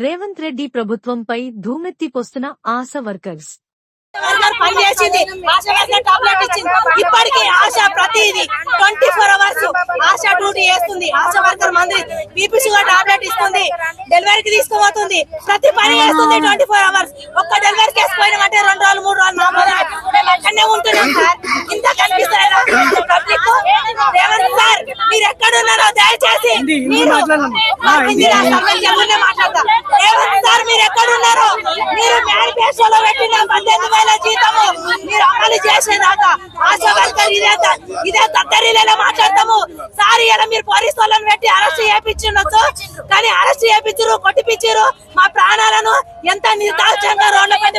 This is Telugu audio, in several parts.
రేవంత్ రెడ్డి ప్రభుత్వంపై ధూమెత్తిపోస్తున్న ఆశా వర్కర్స్. పనిచేసింది, టాబ్లెట్ ఇచ్చింది. ఇప్పటికీ ఆశ ప్రతిదీ 24 hours ఆశ డ్యూటీ చేస్తుంది. ఆశా వర్కర్ మంది బీపీ షుగర్ టాబ్లెట్ ఇస్తుంది, డెలివరీకి తీసుకుపోతుంది, ప్రతి పని చేస్తుంది 24 hours. ఒక్క డెలివరీ కేసు పోయినామంటే 2 రోజులు 3 రోజులు 4 రోజులు మేము అక్కడనే ఉంటున్నాం సార్. ఇంత కనిపిస్తారా పబ్లిక్? రేవంత్ సార్ మీరు ఎక్కడున్నారో దయచేసి మీరు మాట్లాడతాం. రేవంత్ సార్ మీరు ఎక్కడున్నారో, మీరు మేనిఫెస్టోలో పెట్టిన 18,000 జీతము మీరు అమలు చేసేదాకా ఆశా వర్కర్ ఇదే తత్తరీలలో మాట్లాడతాము సార్. ఇలా మీరు పోలీసు వాళ్ళని పెట్టి అరెస్ట్ చేయించుండొచ్చు, కానీ అరెస్ట్ చేయించారు, కొట్టిపించారు. మా ప్రాణాలను ఎంత నిర్దాక్షంగా రోడ్లపై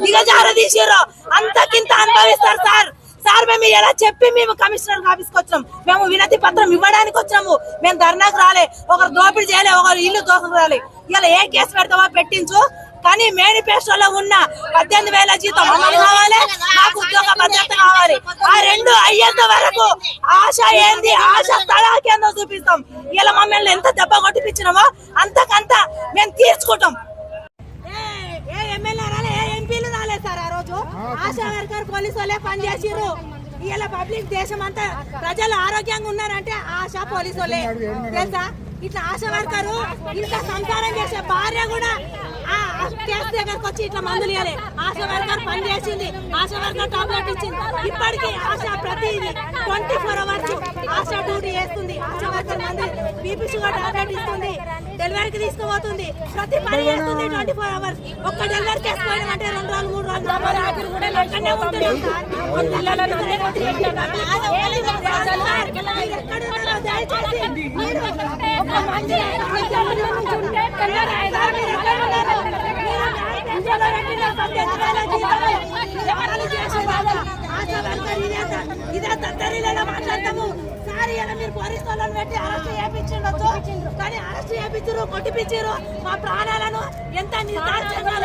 దిగజారదీసారో అంతకింత అనుభవిస్తారు సార్. సార్ మేము ఎలా చెప్పి మేము కమిషనర్ ఆఫీస్కి వచ్చాము, మేము వినతి పత్రం ఇవ్వడానికి వచ్చాము. మేము ధర్నాకు రాలే, ఒకరు దోపిడీ చేయలే, ఒకరు ఇల్లు దోసుకు రాలే. ఇలా ఏ కేసు పెడతావో పెట్టించు, కానీ మేనిఫెస్టోలో ఉన్న 18,000 జీతం అమలు కావాలి, మాకు ఉద్యోగ భద్రత కావాలి. ఆ రెండు అయ్యేంత వరకు ఆశ ఏంది, ఆశ తడాకేందో చూపిస్తాం. ఇలా మమ్మల్ని ఎంత దెబ్బ కొట్టిపించినామో అంతకంత మేము తీర్చుకుంటాం. ఏ ఎమ్మెల్యే రాలే, ఏ ఎంపీలు రాలేదు సార్. ఆ రోజు ఆశా వర్కర్ పోలీసు వాళ్ళే పనిచేసిర్రు. ఇలా పబ్లిక్ దేశం అంతా ప్రజలు ఆరోగ్యంగా ఉన్నారంటే ఆశా పోలీసు వాళ్ళే తెలుసా. ఇట్లా ఆశా వర్కరు ఇంట్లో సంసారం చేసే భార్య కూడా కేసు దగ్గరకు వచ్చి ఇట్లా మందులు ఇవ్వాలి. ఆశా వర్కర్ పని చేసింది, ఆశా వర్కర్ టాబ్లెట్ ఇచ్చింది. ఇప్పటికీ ఆశా ప్రతిదీ 24 hours ఆశా డ్యూటీ చేస్తుంది. ఆశా వర్కర్ మంది బీపీ షుగర్ టాబ్లెట్ ఇస్తుంది, డెలివరీకి తీసుకుపోతుంది, ప్రతి పని చేస్తుంది 24 hours. ఒక్క డెలివరీ కేసు పోయినామంటే 2 రోజులు 3 రోజులు 4 రోజులు కూడా అక్కడనే ఉంటున్నాం సార్. ఇదే తత్తరీలలో మాట్లాడతాము సార్. ఇలా మీరు పోలీసు వాళ్ళని పెట్టి అరెస్ట్ చేయించుండొచ్చు, కానీ అరెస్ట్ చేయించారు, కొట్టిపించారు. మా ప్రాణాలను ఎంత నిర్దాక్షంగా